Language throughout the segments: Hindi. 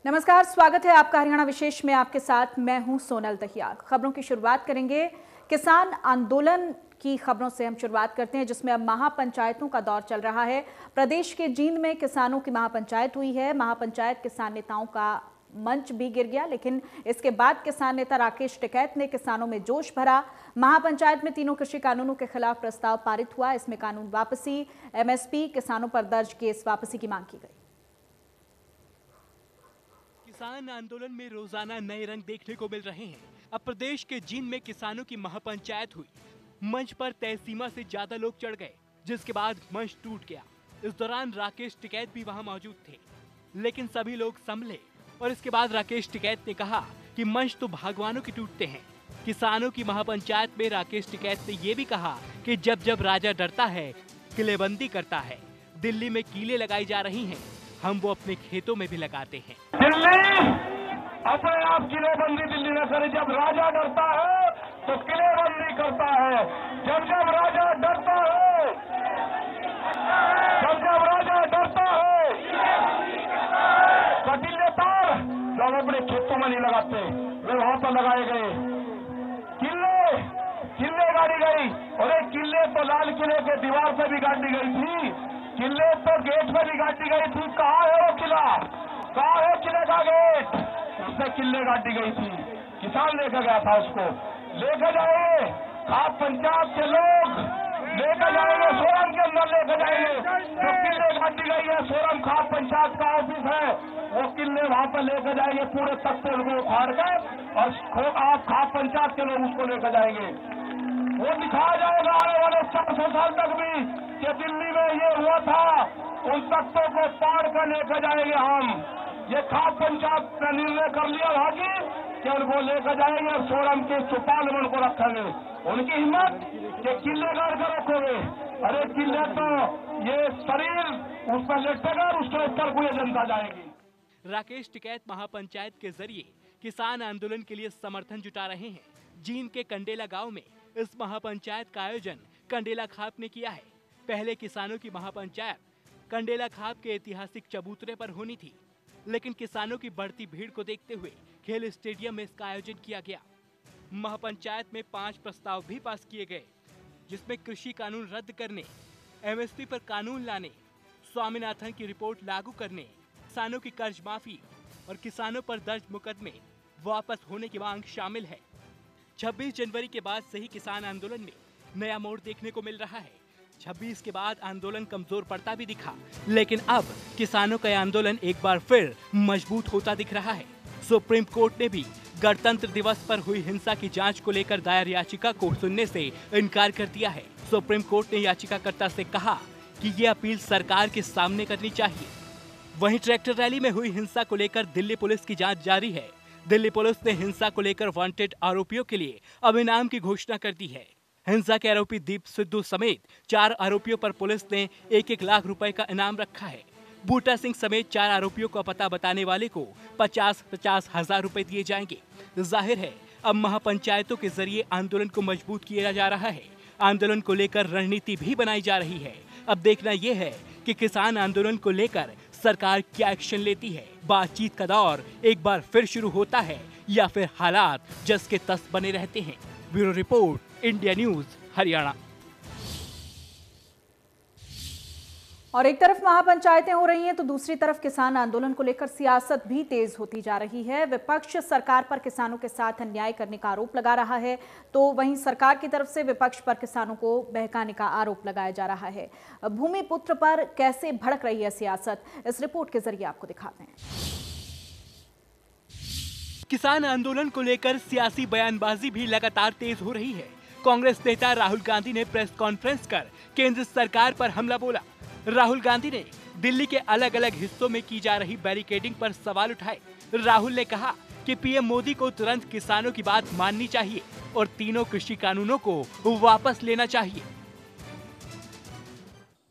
नमस्कार, स्वागत है आपका हरियाणा विशेष में। आपके साथ मैं हूं सोनल दहिया। खबरों की शुरुआत करेंगे किसान आंदोलन की खबरों से। हम शुरुआत करते हैं जिसमें अब महापंचायतों का दौर चल रहा है। प्रदेश के जींद में किसानों की महापंचायत हुई है। महापंचायत किसान नेताओं का मंच भी गिर गया, लेकिन इसके बाद किसान नेता राकेश टिकैत ने किसानों में जोश भरा। महापंचायत में तीनों कृषि कानूनों के खिलाफ प्रस्ताव पारित हुआ। इसमें कानून वापसी, एमएसपी, किसानों पर दर्ज केस वापसी की मांग की गई। किसान आंदोलन में रोजाना नए रंग देखने को मिल रहे हैं। अब प्रदेश के जींद में किसानों की महापंचायत हुई। मंच पर तय सीमा से ज्यादा लोग चढ़ गए, जिसके बाद मंच टूट गया। इस दौरान राकेश टिकैत भी वहां मौजूद थे, लेकिन सभी लोग संभले और इसके बाद राकेश टिकैत ने कहा कि मंच तो भगवानों के टूटते हैं। किसानों की महापंचायत में राकेश टिकैत ने यह भी कहा कि जब जब राजा डरता है, किलेबंदी करता है। दिल्ली में कीले लगाई जा रही हैं, हम वो अपने खेतों में भी लगाते हैं। दिल्ली अपने आप किलेबंदी दिल्ली न करे। जब राजा डरता है तो किलेबंदी करता है। जब जब राजा डरता है, जब जब राजा डरता है, कटीले तार जो हम अपने खेतों में नहीं लगाते, वे वहां पर लगाए गए। किले गाड़ी गई, और एक किले तो लाल किले के दीवार पे भी गाड़ी गई थी, किले तो गेट पे भी गाड़ी गई थी। कहाँ है वो किला? कहाँ है किले का गेट? उससे किले गाड़ी गई थी। किसान लेकर गया था उसको। लेकर जाएंगे आप पंचायत के लोग, लेकर जाएंगे सोरम के अंदर, लेकर जाएंगे जो किले गाड़ी गई है। सोरम खाप पंचायत का ऑफिस है, वो किले वहां पर लेकर जाएंगे। पूरे तख्ते को उखाड़ कर और आप खाप पंचायत के लोग उसको लेकर जाएंगे। वो दिखाया जाएगा आने वाले 400 साल तक भी कि दिल्ली में ये हुआ था। उन तख्तों को पार कर लेकर जाएंगे हम। ये खाप पंचायत ने निर्णय कर लिया भागी कि उनको लेकर जाएंगे और सोरम के चौपाल में उनको रखेंगे। उनकी हिम्मत कि किले गाड़ कर रखोगे। अरे किले तो ये शरीर उस पर लेटेगा और उसके ऊपर पूरी जनता जाएगी। राकेश टिकैत महापंचायत के जरिए किसान आंदोलन के लिए समर्थन जुटा रहे हैं। जींद के कंडेला गांव में इस महापंचायत का आयोजन कंडेला खाप ने किया है। पहले किसानों की महापंचायत कंडेला खाप के ऐतिहासिक चबूतरे पर होनी थी, लेकिन किसानों की बढ़ती भीड़ को देखते हुए खेल स्टेडियम में इसका आयोजन किया गया। महापंचायत में 5 प्रस्ताव भी पास किए गए, जिसमें कृषि कानून रद्द करने, एमएसपी पर कानून लाने, स्वामीनाथन की रिपोर्ट लागू करने, किसानों की कर्ज माफी और किसानों पर दर्ज मुकदमे वापस होने की मांग शामिल है। 26 जनवरी के बाद से ही किसान आंदोलन में नया मोड़ देखने को मिल रहा है। 26 के बाद आंदोलन कमजोर पड़ता भी दिखा, लेकिन अब किसानों का आंदोलन एक बार फिर मजबूत होता दिख रहा है। सुप्रीम कोर्ट ने भी गणतंत्र दिवस पर हुई हिंसा की जांच को लेकर दायर याचिका को सुनने से इनकार कर दिया है। सुप्रीम कोर्ट ने याचिकाकर्ता से कहा कि ये अपील सरकार के सामने करनी चाहिए। वहीं ट्रैक्टर रैली में हुई हिंसा को लेकर दिल्ली पुलिस की जांच जारी है। दिल्ली पुलिस ने हिंसा को लेकर वांटेड आरोपियों के लिए अब इनाम की घोषणा कर दी है। हिंसा के आरोपी दीप सिद्धू समेत 4 आरोपियों पर पुलिस ने 1-1 लाख रुपए का इनाम रखा है। बूटा सिंह समेत 4 आरोपियों का पता बताने वाले को 50-50 हजार रुपए दिए जाएंगे। जाहिर है अब महापंचायतों के जरिए आंदोलन को मजबूत किया जा रहा है। आंदोलन को लेकर रणनीति भी बनाई जा रही है। अब देखना यह है कि किसान आंदोलन को लेकर सरकार क्या एक्शन लेती है। बातचीत का दौर एक बार फिर शुरू होता है या फिर हालात जस के तस बने रहते हैं। Bureau report, India news, Haryana. और एक तरफ महापंचायतें हो रही हैं तो दूसरी तरफ किसान आंदोलन को लेकर सियासत भी तेज होती जा रही है। विपक्ष सरकार पर किसानों के साथ अन्याय करने का आरोप लगा रहा है, तो वहीं सरकार की तरफ से विपक्ष पर किसानों को बहकाने का आरोप लगाया जा रहा है। भूमिपुत्र पर कैसे भड़क रही है सियासत, इस रिपोर्ट के जरिए आपको दिखाते हैं। किसान आंदोलन को लेकर सियासी बयानबाजी भी लगातार तेज हो रही है। कांग्रेस नेता राहुल गांधी ने प्रेस कॉन्फ्रेंस कर केंद्र सरकार पर हमला बोला। राहुल गांधी ने दिल्ली के अलग अलग हिस्सों में की जा रही बैरिकेडिंग पर सवाल उठाए। राहुल ने कहा कि पीएम मोदी को तुरंत किसानों की बात माननी चाहिए और तीनों कृषि कानूनों को वापस लेना चाहिए।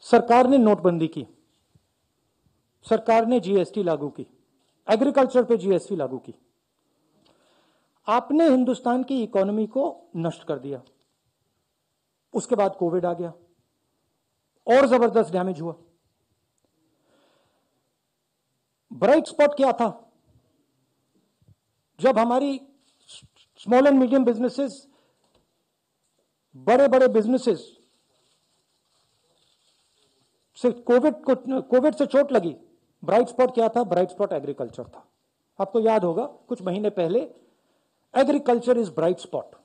सरकार ने नोटबंदी की, सरकार ने जीएसटी लागू की, एग्रीकल्चर पे जीएसटी लागू की। आपने हिंदुस्तान की इकोनॉमी को नष्ट कर दिया। उसके बाद कोविड आ गया और जबरदस्त डैमेज हुआ। ब्राइट स्पॉट क्या था? जब हमारी स्मॉल एंड मीडियम बिजनेसेस, बड़े बड़े बिजनेसेस से कोविड से चोट लगी, ब्राइट स्पॉट क्या था? ब्राइट स्पॉट एग्रीकल्चर था। आपको याद होगा कुछ महीने पहले, एग्रीकल्चर इज ब्राइट स्पॉट,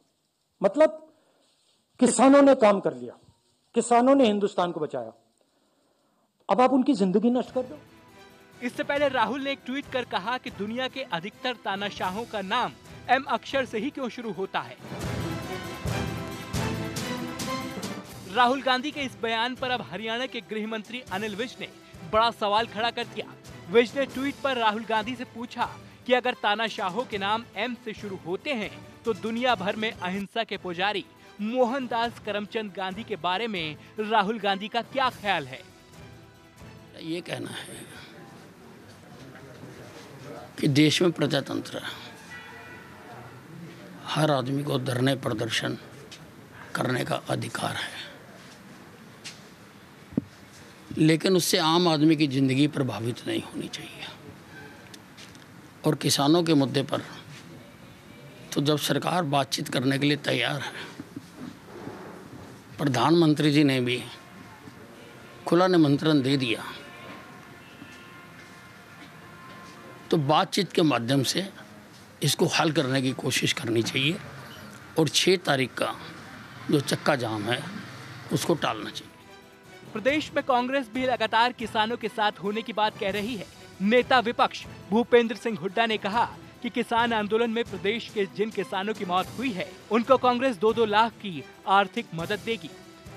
मतलब किसानों ने काम कर लिया, किसानों ने हिंदुस्तान को बचाया। अब आप उनकी जिंदगी नष्ट कर दो। इससे पहले राहुल ने एक ट्वीट कर कहा कि दुनिया के अधिकतर तानाशाहों का नाम एम अक्षर से ही क्यों शुरू होता है। राहुल गांधी के इस बयान पर अब हरियाणा के गृह मंत्री अनिल विज ने बड़ा सवाल खड़ा कर दिया। विज ने ट्वीट पर राहुल गांधी से पूछा कि अगर तानाशाहों के नाम एम से शुरू होते हैं तो दुनिया भर में अहिंसा के पुजारी मोहनदास करमचंद गांधी के बारे में राहुल गांधी का क्या ख्याल है? ये कहना है कि देश में प्रजातंत्र है, हर आदमी को धरने प्रदर्शन करने का अधिकार है, लेकिन उससे आम आदमी की जिंदगी प्रभावित नहीं होनी चाहिए। और किसानों के मुद्दे पर तो जब सरकार बातचीत करने के लिए तैयार है, प्रधानमंत्री जी ने भी खुला निमंत्रण दे दिया, तो बातचीत के माध्यम से इसको हल करने की कोशिश करनी चाहिए और 6 तारीख का जो चक्का जाम है उसको टालना चाहिए। प्रदेश में कांग्रेस भी लगातार किसानों के साथ होने की बात कह रही है। नेता विपक्ष भूपेंद्र सिंह हुड्डा ने कहा कि किसान आंदोलन में प्रदेश के जिन किसानों की मौत हुई है उनको कांग्रेस 2-2 लाख की आर्थिक मदद देगी।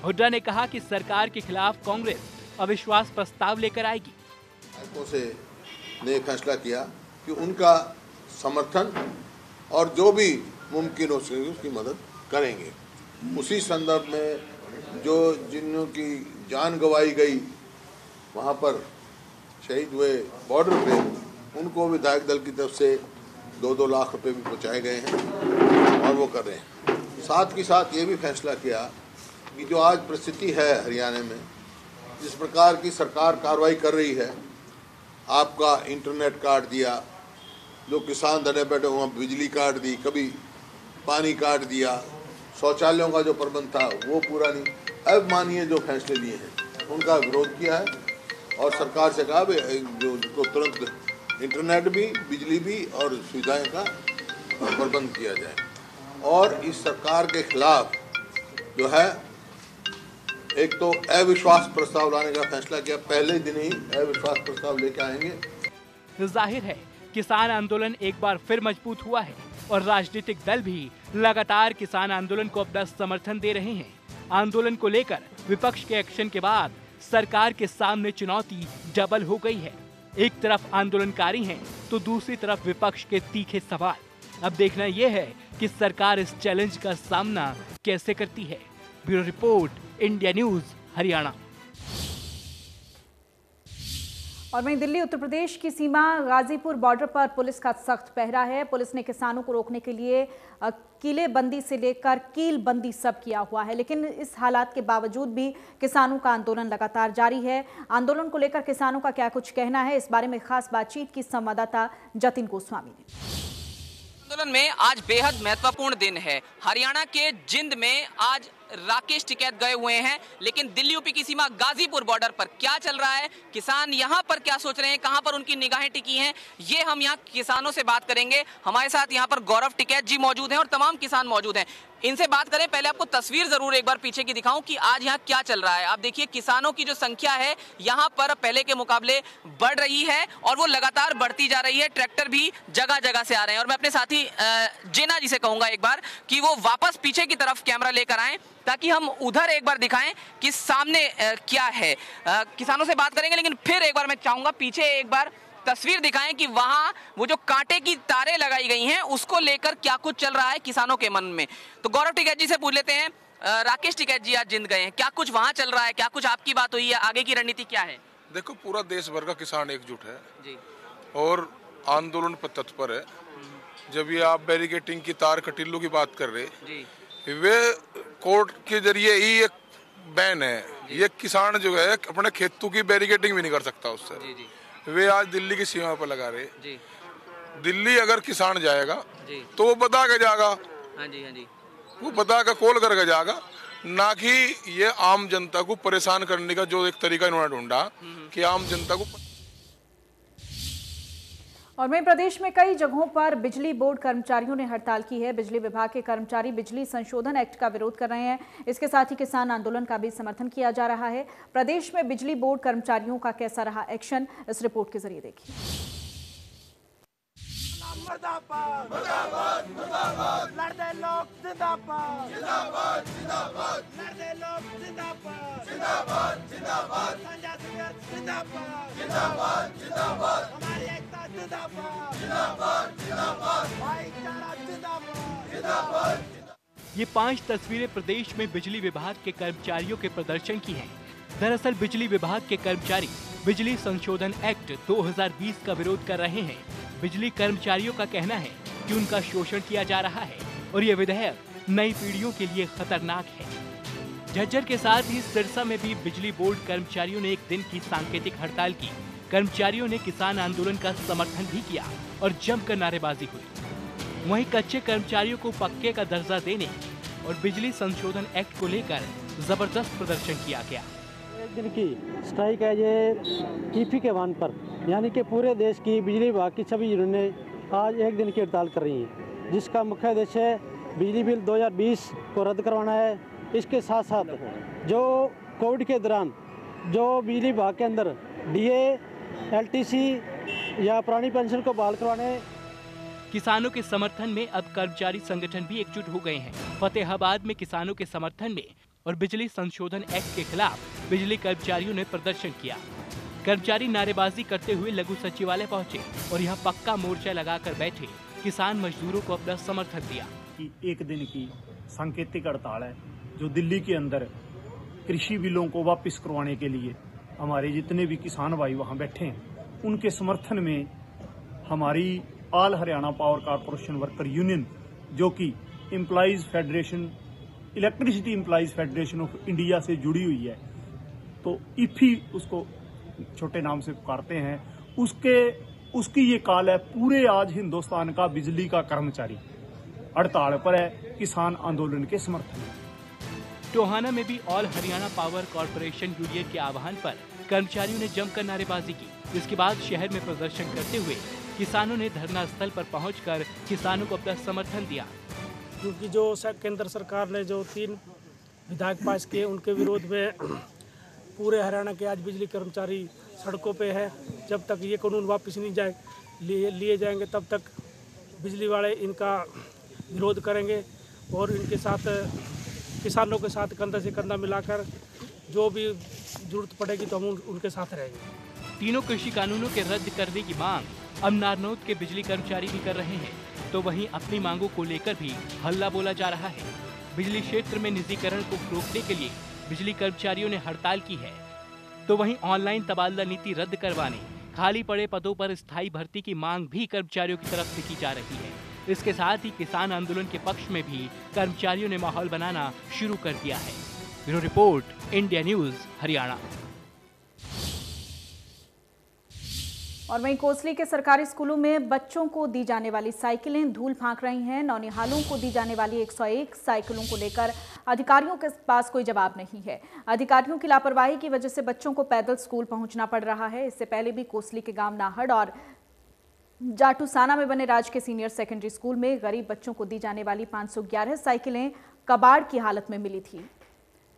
हुड्डा ने कहा कि सरकार के खिलाफ कांग्रेस अविश्वास प्रस्ताव लेकर आएगी। ने फैसला किया कि उनका समर्थन और जो भी मुमकिन हो सके उसकी मदद करेंगे। उसी संदर्भ में जो जिन्हों की जान गंवाई गई, वहाँ पर शहीद हुए बॉर्डर पे, उनको विधायक दल की तरफ से 2-2 लाख रुपए भी पहुँचाए गए हैं और वो कर रहे हैं। साथ ही साथ ये भी फैसला किया कि जो आज परिस्थिति है हरियाणा में, जिस प्रकार की सरकार कार्रवाई कर रही है, आपका इंटरनेट काट दिया, जो किसान धरने बैठे वहाँ बिजली काट दी, कभी पानी काट दिया, शौचालयों का जो प्रबंध था वो पूरा नहीं। अब मानिए जो फैसले लिए हैं उनका विरोध किया है और सरकार से कहा जो तुरंत इंटरनेट भी, बिजली भी और सुविधाएं का प्रबंध किया जाए। और इस सरकार के खिलाफ जो है एक तो अविश्वास प्रस्ताव लाने का फैसला किया, पहले दिन ही अविश्वास प्रस्ताव लेके आएंगे। जाहिर है किसान आंदोलन एक बार फिर मजबूत हुआ है और राजनीतिक दल भी लगातार किसान आंदोलन को अपना समर्थन दे रहे हैं। आंदोलन को लेकर विपक्ष के एक्शन के बाद सरकार के सामने चुनौती डबल हो गई है। एक तरफ आंदोलनकारी हैं तो दूसरी तरफ विपक्ष के तीखे सवाल। अब देखना यह है कि सरकार इस चैलेंज का सामना कैसे करती है। Bureau report, India news, Haryana. और वहीं दिल्ली उत्तर प्रदेश की सीमा गाजीपुर बॉर्डर पर पुलिस का सख्त पहरा है। पुलिस ने किसानों को रोकने के लिए किलेबंदी से लेकर कीलबंदी सब किया हुआ है, लेकिन इस हालात के बावजूद भी किसानों का आंदोलन लगातार जारी है। आंदोलन को लेकर किसानों का क्या कुछ कहना है, इस बारे में खास बातचीत की संवाददाता जतिन गोस्वामी ने। आंदोलन में आज बेहद महत्वपूर्ण दिन है। हरियाणा के जिंद में आज राकेश टिकैत गए हुए हैं, लेकिन दिल्ली यूपी की सीमा गाजीपुर बॉर्डर पर क्या चल रहा है, किसान यहाँ पर क्या सोच रहे हैं, कहाँ पर उनकी निगाहें टिकी हैं, ये हम यहाँ किसानों से बात करेंगे। हमारे साथ यहाँ पर गौरव टिकैत जी मौजूद हैं और तमाम किसान मौजूद हैं। इनसे बात करें, पहले आपको तस्वीर जरूर एक बार पीछे की दिखाऊं कि आज यहाँ क्या चल रहा है। आप देखिए किसानों की जो संख्या है यहाँ पर पहले के मुकाबले बढ़ रही है और वो लगातार बढ़ती जा रही है। ट्रैक्टर भी जगह जगह से आ रहे हैं और मैं अपने साथी जेना जी से कहूंगा एक बार कि वो वापस पीछे की तरफ कैमरा लेकर आए ताकि हम उधर एक बार दिखाएं कि सामने क्या है। किसानों से बात करेंगे, लेकिन फिर एक बार मैं चाहूंगा पीछे एक बार तस्वीर दिखाएं कि वहां वो जो कांटे की तारें लगाई गई हैं उसको लेकर क्या कुछ चल रहा है किसानों के मन में। तो गौरव टिकैत जी से पूछ लेते हैं। राकेश टिकैत जी आज जिंद गए हैं, क्या कुछ वहां चल रहा है, क्या कुछ आपकी बात हुई है, आगे की रणनीति क्या है? देखो, पूरा देश भर का किसान एकजुट है जी और आंदोलन पर तत्पर है। जब ये आप बैरिकेटिंग की तार कटीलों की बात कर रहे जी, वे कोर्ट के जरिए ही एक बैन है। ये किसान जो है अपने खेतों की बैरिकेटिंग भी नहीं कर सकता उससे। जी जी वे आज दिल्ली की सीमा पर लगा रहे जी। दिल्ली अगर किसान जाएगा जी। तो वो बता के जाएगा। हाँ जी, हाँ जी। वो बता के कॉल करके जाएगा, ना कि ये आम जनता को परेशान करने का जो एक तरीका इन्होंने ढूंढा कि आम जनता को। और वहीं प्रदेश में कई जगहों पर बिजली बोर्ड कर्मचारियों ने हड़ताल की है। बिजली विभाग के कर्मचारी बिजली संशोधन एक्ट का विरोध कर रहे हैं। इसके साथ ही किसान आंदोलन का भी समर्थन किया जा रहा है। प्रदेश में बिजली बोर्ड कर्मचारियों का कैसा रहा एक्शन, इस रिपोर्ट के जरिए देखिए। मुर्दाबाद मुर्दाबाद मुर्दाबाद, लड़ते लोग जिंदाबाद जिंदाबाद जिंदाबाद, लड़ते लोग जिंदाबाद जिंदाबाद जिंदाबाद, जिंदाबाद जिंदाबाद जिंदाबाद, हमारी एकता जिंदाबाद जिंदाबाद जिंदाबाद, भाईचारा जिंदाबाद जिंदाबाद। ये 5 तस्वीरें प्रदेश में बिजली विभाग के कर्मचारियों के प्रदर्शन की हैं। दरअसल बिजली विभाग के कर्मचारी बिजली संशोधन एक्ट 2020 का विरोध कर रहे हैं। बिजली कर्मचारियों का कहना है कि उनका शोषण किया जा रहा है और ये विधेयक नई पीढ़ियों के लिए खतरनाक है। झज्जर के साथ ही सिरसा में भी बिजली बोर्ड कर्मचारियों ने एक दिन की सांकेतिक हड़ताल की। कर्मचारियों ने किसान आंदोलन का समर्थन भी किया और जमकर नारेबाजी हुई। वहीं कच्चे कर्मचारियों को पक्के का दर्जा देने और बिजली संशोधन एक्ट को लेकर जबरदस्त प्रदर्शन किया गया। एक दिन की स्ट्राइक है ये ईपी के वन पर, यानी कि पूरे देश की बिजली विभाग की सभी यूनियनें आज एक दिन की हड़ताल कर रही हैं, जिसका मुख्य उद्देश्य है बिजली बिल 2020 को रद्द करवाना है। इसके साथ साथ जो कोविड के दौरान जो बिजली विभाग के अंदर डीए, एलटीसी या पुरानी पेंशन को बहाल करवाने। किसानों के समर्थन में अब कर्मचारी संगठन भी एकजुट हो गए हैं। फतेहाबाद में किसानों के समर्थन में और बिजली संशोधन एक्ट के खिलाफ बिजली कर्मचारियों ने प्रदर्शन किया। कर्मचारी नारेबाजी करते हुए लघु सचिवालय पहुंचे और यहां पक्का मोर्चा लगाकर बैठे किसान मजदूरों को अपना समर्थन दिया। कि एक दिन की सांकेतिक हड़ताल है जो दिल्ली के अंदर कृषि बिलों को वापस करवाने के लिए हमारे जितने भी किसान भाई वहां बैठे हैं, उनके समर्थन में हमारी all Haryana power corporation worker union, जो कि employees federation, electricity employees federation of India से जुड़ी हुई है, तो ईफी उसको छोटे नाम से पुकारते हैं, उसकी ये कॉल है। पूरे आज हिंदुस्तान का बिजली का कर्मचारी हड़ताल पर है किसान आंदोलन के समर्थन में। टोहाना में भी all Haryana power corporation union के आह्वान पर कर्मचारियों ने जमकर नारेबाजी की। इसके बाद शहर में प्रदर्शन करते हुए किसानों ने धरना स्थल पर पहुंचकर किसानों को अपना समर्थन दिया। क्योंकि जो केंद्र सरकार ने जो 3 विधेयक पास किए, उनके विरोध में पूरे हरियाणा के आज बिजली कर्मचारी सड़कों पे है। जब तक ये कानून वापस नहीं लिए जाएंगे तब तक बिजली वाले इनका विरोध करेंगे और इनके साथ किसानों के साथ कंधा से कंधा मिलाकर जो भी जरूरत पड़ेगी तो हम उनके साथ रहेंगे। तीनों कृषि कानूनों के रद्द करने की मांग अब नारनौद के बिजली कर्मचारी भी कर रहे हैं, तो वहीं अपनी मांगों को लेकर भी हल्ला बोला जा रहा है। बिजली क्षेत्र में निजीकरण को रोकने के लिए बिजली कर्मचारियों ने हड़ताल की है, तो वहीं ऑनलाइन तबादला नीति रद्द करवाने, खाली पड़े पदों पर स्थायी भर्ती की मांग भी कर्मचारियों की तरफ से की जा रही है। इसके साथ ही किसान आंदोलन के पक्ष में भी कर्मचारियों ने माहौल बनाना शुरू कर दिया है। Bureau report, India news, Haryana. और वहीं कोसली के सरकारी स्कूलों में बच्चों को दी जाने वाली साइकिलें धूल फांक रही हैं। नौनिहालों को दी जाने वाली 101 साइकिलों को लेकर अधिकारियों के पास कोई जवाब नहीं है। अधिकारियों की लापरवाही की वजह से बच्चों को पैदल स्कूल पहुंचना पड़ रहा है। इससे पहले भी कोसली के गांव नाहड़ और जाटूसाना में बने राजकीय सीनियर सेकेंडरी स्कूल में गरीब बच्चों को दी जाने वाली 511 साइकिलें कबाड़ की हालत में मिली थी।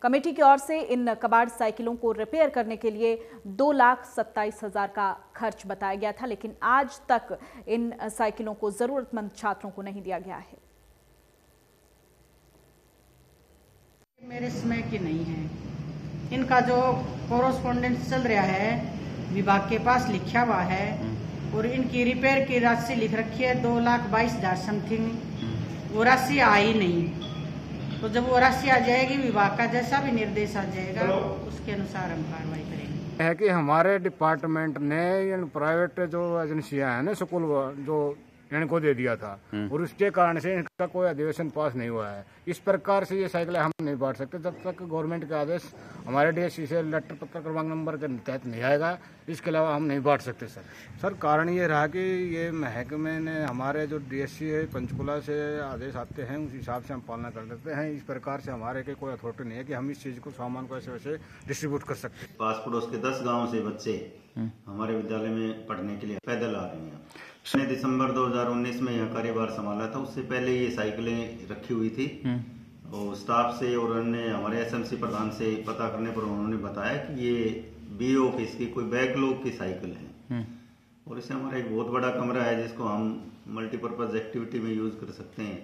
कमेटी की ओर से इन कबाड़ साइकिलों को रिपेयर करने के लिए 2,27,000 का खर्च बताया गया था, लेकिन आज तक इन साइकिलों को जरूरतमंद छात्रों को नहीं दिया गया है। मेरे समय की नहीं है, इनका जो कोरोस्पोंडेंस चल रहा है विभाग के पास लिखा हुआ है और इनकी रिपेयर की राशि लिख रखी है 2,22,000 समथिंग। वो राशि आई नहीं, तो जब वो राशि आ जाएगी विभाग का जैसा भी निर्देश आ जाएगा उसके अनुसार हम कार्रवाई करेंगे। है कि हमारे डिपार्टमेंट ने इन प्राइवेट जो एजेंसियां हैं ना, स्कूल जो इनको दे दिया था और उसके कारण से इनका कोई अधिवेशन पास नहीं हुआ है। इस प्रकार से ये साइकिलें हम नहीं बांट सकते जब तक गवर्नमेंट का आदेश हमारे डीएससी से लेटर पत्र क्रमांक नंबर के तहत नहीं आएगा। इसके अलावा हम नहीं बांट सकते सर कारण ये रहा कि ये महकमे ने हमारे जो डीएससी है पंचकुला से आदेश आते हैं उस हिसाब से हम पालना कर देते हैं। इस प्रकार से हमारे के कोई अथॉरिटी नहीं है कि हम इस चीज़ को सामान को ऐसे वैसे डिस्ट्रीब्यूट कर सकते हैं। पास पड़ोस के 10 गाँव से बच्चे हमारे विद्यालय में पढ़ने के लिए पैदल आ रहे हैं। मैंने दिसंबर 2019 में यह कार्यभार संभाला था, उससे पहले ये साइकिलें रखी हुई थी और स्टाफ से और अन्य हमारे एसएमसी प्रधान से पता करने पर उन्होंने बताया कि ये बीओ ऑफिस की कोई बैकलॉग की साइकिल है और इसे हमारा एक बहुत बड़ा कमरा है जिसको हम मल्टीपर्पज एक्टिविटी में यूज कर सकते हैं।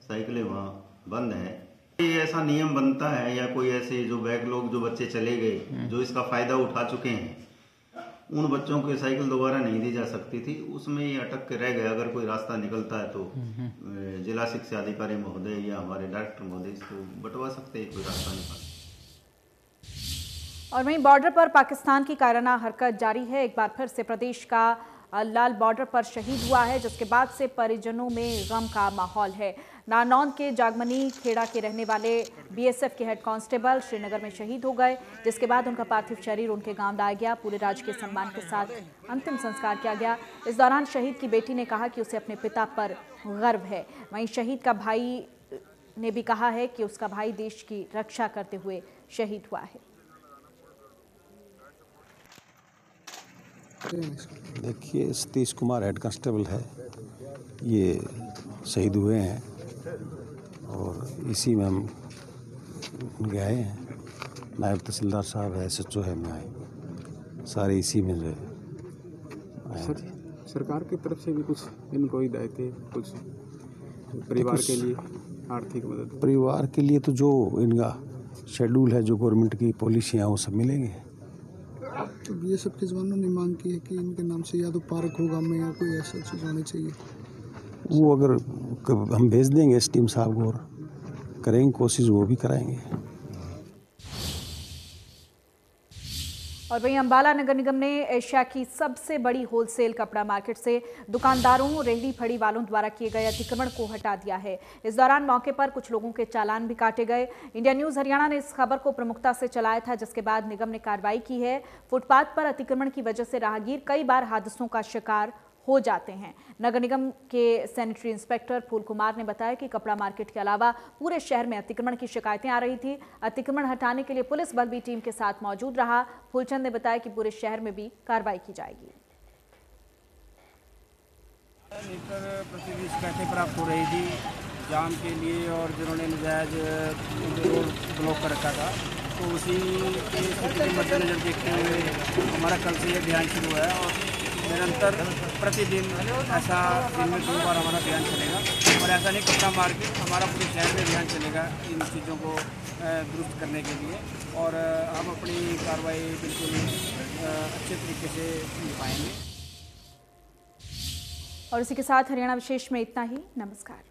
साइकिलें वहाँ बंद है। ये ऐसा नियम बनता है या कोई ऐसे जो बैकलॉग जो बच्चे चले गए जो इसका फायदा उठा चुके हैं उन बच्चों को साइकिल दोबारा नहीं दी जा सकती थी, उसमें ये अटक के रह गया। अगर कोई रास्ता निकलता है तो जिला शिक्षा अधिकारी महोदय या हमारे डायरेक्टर महोदय इसको बंटवा सकते हैं, कोई रास्ता निकाल। और वहीं बॉर्डर पर पाकिस्तान की कायराना हरकत जारी है। एक बार फिर से प्रदेश का लाल बॉर्डर पर शहीद हुआ है, जिसके बाद से परिजनों में गम का माहौल है। नारनौंद के जागमनी खेड़ा के रहने वाले बीएसएफ के हेड कांस्टेबल श्रीनगर में शहीद हो गए, जिसके बाद उनका पार्थिव शरीर उनके गांव लाया गया। पूरे राजकीय सम्मान के साथ अंतिम संस्कार किया गया। इस दौरान शहीद की बेटी ने कहा कि उसे अपने पिता पर गर्व है। वहीं शहीद का भाई ने भी कहा है कि उसका भाई देश की रक्षा करते हुए शहीद हुआ है। देखिए, सतीश कुमार हेड कांस्टेबल है, ये शहीद हुए हैं और इसी में हम गए हैं। नायब तहसीलदार साहब है, SHO है, मैं आए सारे इसी में जो आए। सरकार की तरफ से भी कुछ इनको हिदायत है, कुछ परिवार के लिए आर्थिक मदद? परिवार के लिए तो जो इनका शेड्यूल है, जो गवर्नमेंट की पॉलिसियाँ, वो सब मिलेंगे। तो ये सब के जवानों ने मांग की है कि इनके नाम से या तो पार्क होगा में या कोई ऐसा चीज़ होनी चाहिए। वो अगर हम भेज देंगे इस टीम साहब को और करेंगे कोशिश, वो भी कराएंगे। और वहीं अंबाला नगर निगम ने एशिया की सबसे बड़ी होलसेल कपड़ा मार्केट से दुकानदारों, रेहड़ी फड़ी वालों द्वारा किए गए अतिक्रमण को हटा दिया है। इस दौरान मौके पर कुछ लोगों के चालान भी काटे गए। इंडिया न्यूज हरियाणा ने इस खबर को प्रमुखता से चलाया था, जिसके बाद निगम ने कार्रवाई की है। फुटपाथ पर अतिक्रमण की वजह से राहगीर कई बार हादसों का शिकार हो जाते हैं। नगर निगम के सैनिटरी इंस्पेक्टर फूल कुमार ने बताया कि कपड़ा मार्केट के अलावा पूरे शहर में अतिक्रमण की शिकायतें आ रही थी। अतिक्रमण हटाने के लिए पुलिस बल भी टीम के साथ मौजूद रहा। फूलचंद ने बताया कि पूरे शहर में भी कार्रवाई की जाएगी। प्रतिदिन शिकायतें प्राप्त हो रही थी जाम के लिए और जिन्होंने नजायज रोड ब्लॉक कर रखा था, तो उसी के स्थिति के मद्देनजर देखते हुए हमारा कल से ये अभियान शुरू है और निरंतर प्रतिदिन ऐसा दिन में 2 बार हमारा अभियान चलेगा। और ऐसा नहीं, कपड़ा मार्केट हमारा पूरे शहर में अभियान चलेगा इन चीज़ों को दुरुस्त करने के लिए और हम अपनी कार्रवाई बिल्कुल अच्छे तरीके से निभाएंगे। और इसी के साथ हरियाणा विशेष में इतना ही। नमस्कार।